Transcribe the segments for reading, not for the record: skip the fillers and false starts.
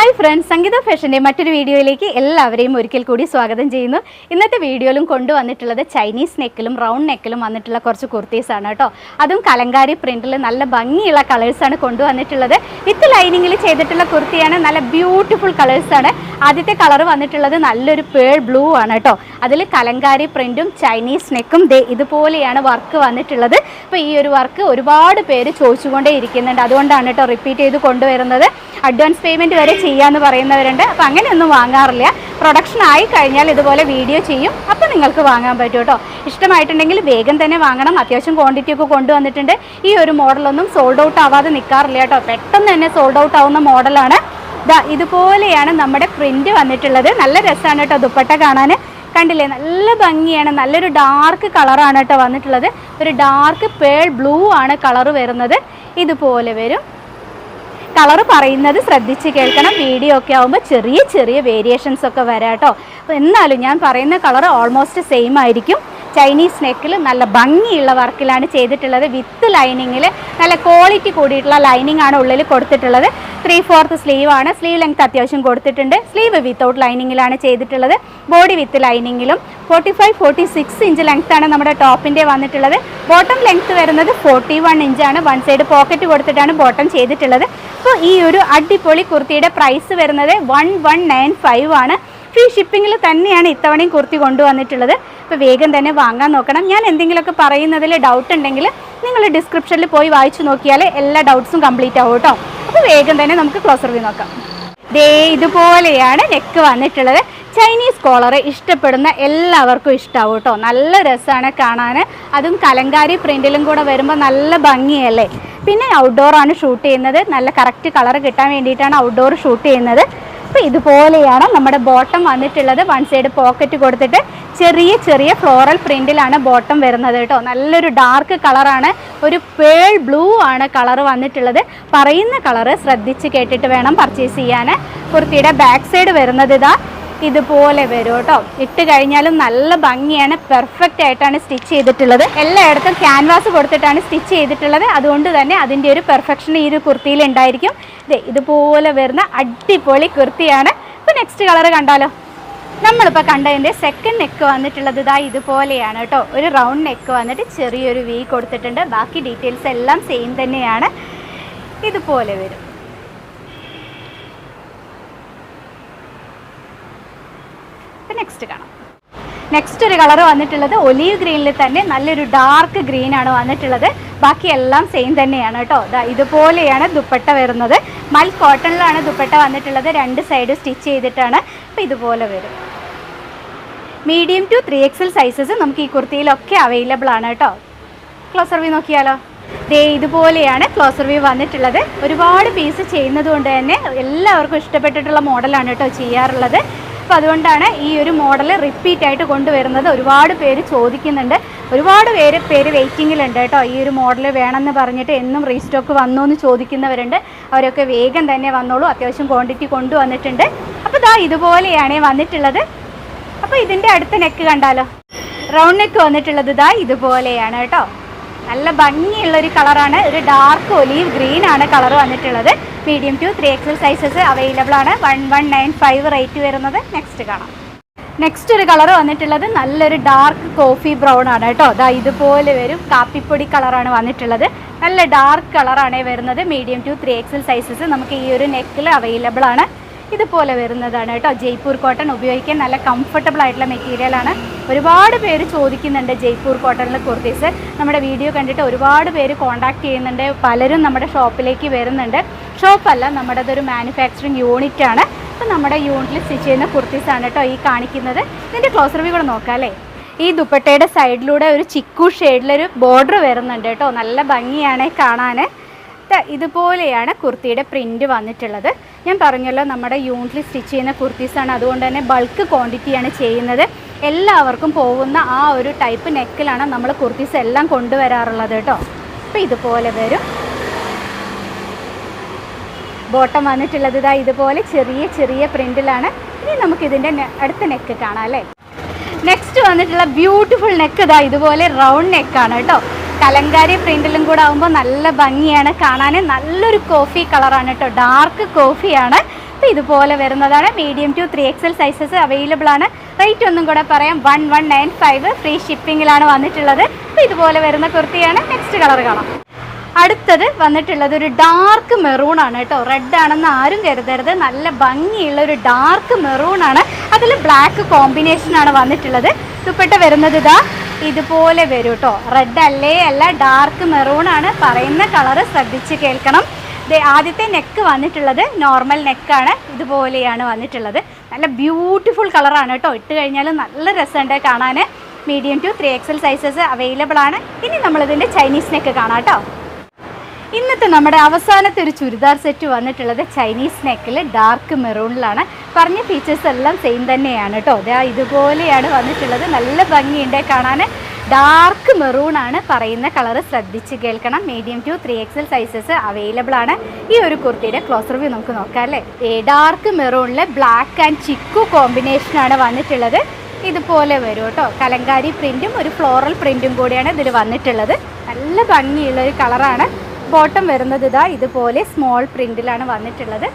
Hi friends, സംഗീത ഫാഷൻ്റെ മറ്റൊരു വീഡിയോയിലേക്ക് എല്ലാവരെയും ഒരിക്കൽ കൂടി സ്വാഗതം ചെയ്യുന്നു. ഇന്നത്തെ വീഡിയോയിലും കൊണ്ടുവന്നിട്ടുള്ളത് ചൈനീസ് നെക്കിലും റൗണ്ട് നെക്കിലും വന്നിട്ടുള്ള കുറച്ച് കുർത്തീസാണ് കേട്ടോ. അതും കലങ്കാരി പ്രിൻറ്റിൽ നല്ല ഭംഗിയുള്ള കളേഴ്സാണ് കൊണ്ടുവന്നിട്ടുള്ളത്. വിത്ത് ലൈനിങ്ങിൽ ചെയ്തിട്ടുള്ള കുർത്തിയാണ്. നല്ല ബ്യൂട്ടിഫുൾ കളേഴ്സാണ്. ആദ്യത്തെ കളർ വന്നിട്ടുള്ളത് നല്ലൊരു പേൾ ബ്ലൂ ആണ് കേട്ടോ. അതിൽ കലങ്കാരി പ്രിൻറ്റും ചൈനീസ് നെക്കും ഇതുപോലെയാണ് വർക്ക് വന്നിട്ടുള്ളത്. അപ്പോൾ ഈ ഒരു വർക്ക് ഒരുപാട് പേര് ചോദിച്ചുകൊണ്ടേ ഇരിക്കുന്നുണ്ട്. അതുകൊണ്ടാണ് കേട്ടോ റിപ്പീറ്റ് ചെയ്ത് കൊണ്ടുവരുന്നത്. അഡ്വാൻസ് പേയ്മെൻറ്റ് വരെ ചെയ്യാമെന്ന് പറയുന്നവരുണ്ട്. അപ്പോൾ അങ്ങനെയൊന്നും വാങ്ങാറില്ല. പ്രൊഡക്ഷൻ ആയി കഴിഞ്ഞാൽ ഇതുപോലെ വീഡിയോ ചെയ്യും, അപ്പോൾ നിങ്ങൾക്ക് വാങ്ങാൻ പറ്റും കേട്ടോ. ഇഷ്ടമായിട്ടുണ്ടെങ്കിൽ വേഗം തന്നെ വാങ്ങണം. അത്യാവശ്യം ക്വാണ്ടിറ്റി ഒക്കെ കൊണ്ടുവന്നിട്ടുണ്ട്. ഈ ഒരു മോഡലൊന്നും സോൾഡ് ഔട്ട് ആവാതെ നിൽക്കാറില്ല കേട്ടോ. പെട്ടെന്ന് തന്നെ സോൾഡ് ഔട്ട് ആവുന്ന മോഡലാണ്. ഇതുപോലെയാണ് നമ്മുടെ പ്രിൻറ്റ് വന്നിട്ടുള്ളത്. നല്ല രസമാണ് കേട്ടോ ദുപ്പട്ട കാണാൻ. കണ്ടില്ലേ, നല്ല ഭംഗിയാണ്. നല്ലൊരു ഡാർക്ക് കളറാണ് കേട്ടോ വന്നിട്ടുള്ളത്. ഒരു ഡാർക്ക് പേൾ ബ്ലൂ ആണ് കളറ് വരുന്നത്. ഇതുപോലെ വരും. കളർ പറയുന്നത് ശ്രദ്ധിച്ച് കേൾക്കണം. വീഡിയോ ഒക്കെ ആകുമ്പോൾ ചെറിയ ചെറിയ വേരിയേഷൻസ് ഒക്കെ വരാം കേട്ടോ. അപ്പോൾ എന്നാലും ഞാൻ പറയുന്ന കളർ ഓൾമോസ്റ്റ് സെയിം ആയിരിക്കും. ചൈനീസ് നെക്കിൽ നല്ല ഭംഗിയുള്ള വർക്കിലാണ് ചെയ്തിട്ടുള്ളത്. വിത്ത് ലൈനിങ്ങിൽ നല്ല ക്വാളിറ്റി കൂടിയിട്ടുള്ള ലൈനിങ് ആണ് ഉള്ളിൽ കൊടുത്തിട്ടുള്ളത്. 3/4 സ്ലീവ് ആണ്. സ്ലീവ് ലെങ്ത് അത്യാവശ്യം കൊടുത്തിട്ടുണ്ട്. സ്ലീവ് വിത്തൗട്ട് ലൈനിങ്ങിലാണ് ചെയ്തിട്ടുള്ളത്. ബോഡി വിത്ത് ലൈനിങ്ങിലും 45-46 ഇഞ്ച് ലെങ്ത് ആണ് നമ്മുടെ ടോപ്പിൻ്റെ വന്നിട്ടുള്ളത്. ബോട്ടം ലെങ്ത് വരുന്നത് 41 ഇഞ്ചാണ്. വൺ സൈഡ് പോക്കറ്റ് കൊടുത്തിട്ടാണ് ബോട്ടം ചെയ്തിട്ടുള്ളത്. അപ്പോൾ ഈ ഒരു അടിപൊളി കുർത്തിയുടെ പ്രൈസ് വരുന്നത് 1195 ആണ്. ഫ്രീ ഷിപ്പിങ്ങിൽ തന്നെയാണ് ഇത്തവണയും കുർത്തി കൊണ്ടുവന്നിട്ടുള്ളത്. അപ്പോൾ വേഗം തന്നെ വാങ്ങാൻ നോക്കണം. ഞാൻ എന്തെങ്കിലുമൊക്കെ പറയുന്നതിൽ ഡൗട്ട് ഉണ്ടെങ്കിൽ നിങ്ങൾ ഡിസ്ക്രിപ്ഷനിൽ പോയി വായിച്ചു നോക്കിയാൽ എല്ലാ ഡൗട്ട്സും കംപ്ലീറ്റ് ആവും കേട്ടോ. അപ്പോൾ വേഗം തന്നെ നമുക്ക് ക്ലോസർ വ്യൂ നോക്കാം. ഇതുപോലെയാണ് നെക്ക് വന്നിട്ടുള്ളത്. ചൈനീസ് കോളർ ഇഷ്ടപ്പെടുന്ന എല്ലാവർക്കും ഇഷ്ടമാവും കേട്ടോ. നല്ല രസമാണ് കാണാൻ. അതും കലങ്കാരി പ്രിൻറ്റിലും കൂടെ വരുമ്പോൾ നല്ല ഭംഗിയല്ലേ. പിന്നെ ഔട്ട്ഡോറാണ് ഷൂട്ട് ചെയ്യുന്നത്. നല്ല കറക്റ്റ് കളർ കിട്ടാൻ വേണ്ടിയിട്ടാണ് ഔട്ട്ഡോർ ഷൂട്ട് ചെയ്യുന്നത്. അപ്പോൾ ഇതുപോലെയാണ് നമ്മുടെ ബോട്ടം വന്നിട്ടുള്ളത്. വൺ സൈഡ് പോക്കറ്റ് കൊടുത്തിട്ട് ചെറിയ ചെറിയ ഫ്ലോറൽ പ്രിൻറ്റിലാണ് ബോട്ടം വരുന്നത് കേട്ടോ. നല്ലൊരു ഡാർക്ക് കളറാണ്. ഒരു പേൾ ബ്ലൂ ആണ് കളർ വന്നിട്ടുള്ളത്. പറയുന്ന കളറ് ശ്രദ്ധിച്ച് കേട്ടിട്ട് വേണം പർച്ചേസ് ചെയ്യാൻ. കുർത്തിയുടെ ബാക്ക് സൈഡ് വരുന്നത് ഇതുപോലെ വരും കേട്ടോ. ഇട്ട് കഴിഞ്ഞാലും നല്ല ഭംഗിയാണ്. പെർഫെക്റ്റ് ആയിട്ടാണ് സ്റ്റിച്ച് ചെയ്തിട്ടുള്ളത്. എല്ലായിടത്തും ക്യാൻവാസ് കൊടുത്തിട്ടാണ് സ്റ്റിച്ച് ചെയ്തിട്ടുള്ളത്. അതുകൊണ്ട് തന്നെ അതിൻ്റെ ഒരു പെർഫെക്ഷൻ ഈ ഒരു കുർത്തിയിൽ ഉണ്ടായിരിക്കും. ഇതുപോലെ വരുന്ന അടിപൊളി കുർത്തിയാണ്. ഇപ്പോൾ നെക്സ്റ്റ് കളർ കണ്ടാലോ. നമ്മളിപ്പോൾ കണ്ടതിൻ്റെ സെക്കൻഡ് നെക്ക് വന്നിട്ടുള്ളത് ഇതുപോലെയാണ് കേട്ടോ. ഒരു റൗണ്ട് നെക്ക് വന്നിട്ട് ചെറിയൊരു വി കൊടുത്തിട്ടുണ്ട്. ബാക്കി ഡീറ്റെയിൽസ് എല്ലാം സെയിം തന്നെയാണ്. ഇതുപോലെ വരും. നെക്സ്റ്റ് കാണാം. നെക്സ്റ്റ് ഒരു കളർ വന്നിട്ടുള്ളത് ഒലീവ് ഗ്രീനിൽ തന്നെ നല്ലൊരു ഡാർക്ക് ഗ്രീൻ ആണ് വന്നിട്ടുള്ളത്. ബാക്കി എല്ലാം സെയിം തന്നെയാണ് കേട്ടോ. ഇതുപോലെയാണ് ദുപ്പട്ട വരുന്നത്. മൽ കോട്ടണിലാണ് ദുപ്പട്ട വന്നിട്ടുള്ളത്. രണ്ട് സൈഡ് സ്റ്റിച്ച് ചെയ്തിട്ടാണ്. അപ്പോൾ ഇതുപോലെ വരും. മീഡിയം ടു 3XL സൈസസ് നമുക്ക് ഈ കുർത്തിയിലൊക്കെ അവൈലബിൾ ആണ് കേട്ടോ. ക്ലോസർ വ്യൂ നോക്കിയാലോ. ഇതുപോലെയാണ് ക്ലോസർ വ്യൂ വന്നിട്ടുള്ളത്. ഒരുപാട് പീസ് ചെയ്യുന്നത് കൊണ്ട് തന്നെ എല്ലാവർക്കും ഇഷ്ടപ്പെട്ടിട്ടുള്ള മോഡലാണ് കേട്ടോ ചെയ്യാറുള്ളത്. അപ്പോൾ അതുകൊണ്ടാണ് ഈ ഒരു മോഡൽ റിപ്പീറ്റ് ആയിട്ട് കൊണ്ടുവരുന്നത്. ഒരുപാട് പേര് ചോദിക്കുന്നുണ്ട്. ഒരുപാട് പേര് വെയിറ്റിങ്ങിലുണ്ട് കേട്ടോ. ഈ ഒരു മോഡൽ വേണമെന്ന് പറഞ്ഞിട്ട് എന്നും റീസ്റ്റോക്ക് വന്നു എന്ന് ചോദിക്കുന്നവരുണ്ട്. അവരൊക്കെ വേഗം തന്നെ വന്നോളൂ. അത്യാവശ്യം ക്വാണ്ടിറ്റി കൊണ്ടുവന്നിട്ടുണ്ട്. അപ്പോൾ ഇതുപോലെയാണ് വന്നിട്ടുള്ളത്. അപ്പോൾ ഇതിൻ്റെ അടുത്ത നെക്ക് കണ്ടാലോ. റൗണ്ട് നെക്ക് വന്നിട്ടുള്ളത് ഇതുപോലെയാണ് കേട്ടോ. നല്ല ഭംഗിയുള്ളൊരു കളറാണ്. ഒരു ഡാർക്ക് ഒലീവ് ഗ്രീൻ ആണ് കളർ വന്നിട്ടുള്ളത്. Medium to 3XL sizes available ആണ്. 1195 റേറ്റ് വരുന്നത്. നെക്സ്റ്റ് കാണാം. നെക്സ്റ്റ് ഒരു കളർ വന്നിട്ടുള്ളത് നല്ലൊരു ഡാർക്ക് കോഫി ബ്രൗൺ ആണ് കേട്ടോ. ഇതുപോലെ വരും. കാപ്പിപ്പൊടി കളറാണ് വന്നിട്ടുള്ളത്. നല്ല ഡാർക്ക് കളറാണ് വരുന്നത്. മീഡിയം ടു 3XL സൈസസ് നമുക്ക് ഈ ഒരു നെക്കിൽ അവൈലബിൾ ആണ്. ഇതുപോലെ വരുന്നതാണ് കേട്ടോ. ജയ്പൂർ കോട്ടൺ ഉപയോഗിക്കാൻ നല്ല കംഫർട്ടബിൾ ആയിട്ടുള്ള മെറ്റീരിയലാണ്. ഒരുപാട് പേര് ചോദിക്കുന്നുണ്ട് ജയ്പൂർ കോട്ടണിൽ കുർത്തീസ്. നമ്മുടെ വീഡിയോ കണ്ടിട്ട് ഒരുപാട് പേര് കോൺടാക്ട് ചെയ്യുന്നുണ്ട്. പലരും നമ്മുടെ ഷോപ്പിലേക്ക് വരുന്നുണ്ട്. ഷോപ്പല്ല, നമ്മുടെ അതൊരു മാനുഫാക്ചറിങ് യൂണിറ്റ് ആണ്. അപ്പോൾ നമ്മുടെ യൂണിറ്റിൽ സ്റ്റിച്ച് ചെയ്യുന്ന കുർത്തീസാണ് കേട്ടോ ഈ കാണിക്കുന്നത്. ഇതിൻ്റെ ക്ലോസർ വ്യൂ കൂടെ നോക്കാം അല്ലേ. ഈ ദുപ്പട്ടയുടെ സൈഡിലൂടെ ഒരു ചിക്കു ഷെയ്ഡിലൊരു ബോർഡർ വരുന്നുണ്ട് കേട്ടോ. നല്ല ഭംഗിയാണ് കാണാൻ. ഇതുപോലെയാണ് കുർത്തിയുടെ പ്രിൻറ്റ് വന്നിട്ടുള്ളത്. ഞാൻ പറഞ്ഞല്ലോ നമ്മുടെ യൂണിറ്റിൽ സ്റ്റിച്ച് ചെയ്യുന്ന കുർത്തീസാണ്. അതുകൊണ്ട് തന്നെ ബൾക്ക് ക്വാണ്ടിറ്റിയാണ് ചെയ്യുന്നത്. എല്ലാവർക്കും പോകുന്ന ആ ഒരു ടൈപ്പ് നെക്കിലാണ് നമ്മൾ കുർത്തീസ് എല്ലാം കൊണ്ടുവരാറുള്ളത് കേട്ടോ. അപ്പോൾ ഇതുപോലെ വരും. ബോട്ടം വന്നിട്ടുള്ളത് ഇതുപോലെ ചെറിയ ചെറിയ പ്രിൻറ്റിലാണ്. ഇനി നമുക്കിതിൻ്റെ അടുത്ത നെക്ക് കാണാം അല്ലേ. നെക്സ്റ്റ് വന്നിട്ടുള്ള ബ്യൂട്ടിഫുൾ നെക്ക് ഇതുപോലെ റൗണ്ട് നെക്കാണ് കേട്ടോ. കലങ്കാരി പ്രിന്റിലും കൂടെ ആവുമ്പോൾ നല്ല ഭംഗിയാണ് കാണാൻ. നല്ലൊരു കോഫി കളറാണ് കേട്ടോ, ഡാർക്ക് കോഫിയാണ്. അപ്പോൾ അപ്പോൾ ഇതുപോലെ വരുന്നതാണ്. Medium to 3XL sizes available ആണ്. റേറ്റ് ഒന്നും കൂടെ പറയാം, 1195 ഫ്രീ ഷിപ്പിങ്ങിലാണ് വന്നിട്ടുള്ളത്. അപ്പോൾ ഇതുപോലെ വരുന്ന കുർത്തിയാണ്. നെക്സ്റ്റ് കളർ കാണാം. അടുത്തത് വന്നിട്ടുള്ളത് ഒരു ഡാർക്ക് മെറൂൺ ആണ് കേട്ടോ. റെഡ് ആണെന്ന് ആരും കരുതരുത്, നല്ല ഭംഗിയുള്ള ഒരു ഡാർക്ക് മെറൂൺ ആണ്. അതിൽ ബ്ലാക്ക് കോമ്പിനേഷനാണ് വന്നിട്ടുള്ളത്. ദുപ്പട്ട വരുന്നത് ഇതാ ഇതുപോലെ വരും കേട്ടോ. റെഡ് അല്ല, ഡാർക്ക് മെറൂൺ ആണ്. പറയുന്ന കളറ് ശ്രദ്ധിച്ച് കേൾക്കണം. ആദ്യത്തെ നെക്ക് വന്നിട്ടുള്ളത് നോർമൽ നെക്കാണ്, ഇതുപോലെയാണ് വന്നിട്ടുള്ളത്. നല്ല ബ്യൂട്ടിഫുൾ കളറാണ് കേട്ടോ. ഇട്ട് കഴിഞ്ഞാൽ നല്ല രസമുണ്ട് കാണാൻ. Medium to 3XL sizes available ആണ്. ഇനി നമ്മളിതിൻ്റെ ചൈനീസ് നെക്ക് കാണാം കേട്ടോ. ഇന്നത്തെ നമ്മുടെ അവസാനത്തെ ഒരു ചുരിദാർ സെറ്റ് വന്നിട്ടുള്ളത് ചൈനീസ് നെക്കിൽ ഡാർക്ക് മെറൂണിലാണ്. പറഞ്ഞ ഫീച്ചേഴ്സ് എല്ലാം സെയിം തന്നെയാണ് കേട്ടോ. ഇതുപോലെയാണ് വന്നിട്ടുള്ളത്. നല്ല ഭംഗിയുണ്ട് കാണാൻ. ഡാർക്ക് മെറൂൺ ആണ്. പറയുന്ന കളറ് ശ്രദ്ധിച്ച് കേൾക്കണം. Medium to 3XL sizes available ആണ്. ഈ ഒരു കുർത്തിയുടെ ക്ലോസ് റിവ്യൂ നമുക്ക് നോക്കാം അല്ലേ. ഡാർക്ക് മെറൂണിൽ ബ്ലാക്ക് ആൻഡ് ചിക്കു കോമ്പിനേഷനാണ് വന്നിട്ടുള്ളത്. ഇതുപോലെ വരും കേട്ടോ. കലങ്കാരി പ്രിൻറ്റും ഒരു ഫ്ലോറൽ പ്രിൻറ്റും കൂടിയാണ് ഇതിൽ വന്നിട്ടുള്ളത്. നല്ല ഭംഗിയുള്ളൊരു കളറാണ്. ബോട്ടം വരുന്നത് ഇതുപോലെ സ്മോൾ പ്രിൻറ്റിലാണ് വന്നിട്ടുള്ളത്.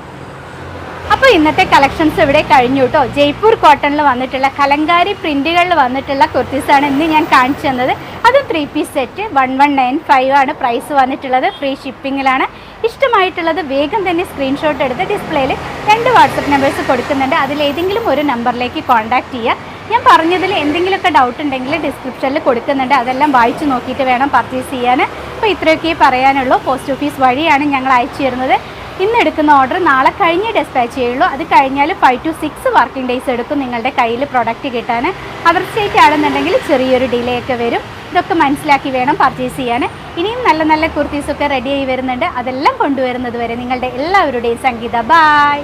അപ്പോൾ ഇന്നത്തെ കളക്ഷൻസ് ഇവിടെ കഴിഞ്ഞു കേട്ടോ. ജയ്പൂർ കോട്ടണിൽ വന്നിട്ടുള്ള കലങ്കാരി പ്രിൻറ്റുകളിൽ വന്നിട്ടുള്ള കുർത്തീസാണ് ഇന്ന് ഞാൻ കാണിച്ചു തന്നത്. അതും 3 പീസ് സെറ്റ് 1195 ആണ് പ്രൈസ് വന്നിട്ടുള്ളത്. ഫ്രീ ഷിപ്പിങ്ങിലാണ്. ഇഷ്ടമായിട്ടുള്ളത് വേഗം തന്നെ സ്ക്രീൻഷോട്ട് എടുത്ത് ഡിസ്പ്ലേയിൽ 2 വാട്സപ്പ് നമ്പേഴ്സ് കൊടുക്കുന്നുണ്ട്. അതിലേതെങ്കിലും ഒരു നമ്പറിലേക്ക് കോൺടാക്റ്റ് ചെയ്യുക. ഞാൻ പറഞ്ഞതിൽ എന്തെങ്കിലുമൊക്കെ ഡൗട്ട് ഉണ്ടെങ്കിൽ ഡിസ്ക്രിപ്ഷനിൽ കൊടുക്കുന്നുണ്ട്. അതെല്ലാം വായിച്ചു നോക്കിയിട്ട് വേണം പർച്ചേസ് ചെയ്യാൻ. അപ്പോൾ ഇത്രയൊക്കെ പറയാനുള്ളൂ. പോസ്റ്റ് ഓഫീസ് വഴിയാണ് ഞങ്ങൾ അയച്ചു തരുന്നത്. ഇന്ന് എടുക്കുന്ന ഓർഡർ നാളെ കഴിഞ്ഞ് ഡിസ്പാച്ച് ചെയ്യുള്ളൂ. അത് കഴിഞ്ഞാൽ 5 to 6 വർക്കിംഗ് ഡേയ്സ് എടുക്കും നിങ്ങളുടെ കയ്യിൽ പ്രൊഡക്റ്റ് കിട്ടാൻ. അതർ സ്റ്റേറ്റ് ആണെന്നുണ്ടെങ്കിൽ ചെറിയൊരു ഡിലേ ഒക്കെ വരും. ഇതൊക്കെ മനസ്സിലാക്കി വേണം പർച്ചേസ് ചെയ്യാൻ. ഇനിയും നല്ല നല്ല കുർത്തീസൊക്കെ റെഡി ആയി വരുന്നുണ്ട്. അതെല്ലാം കൊണ്ടുവരുന്നത് വരെ നിങ്ങളുടെ എല്ലാവരുടെയും സംഗീത. ബൈ.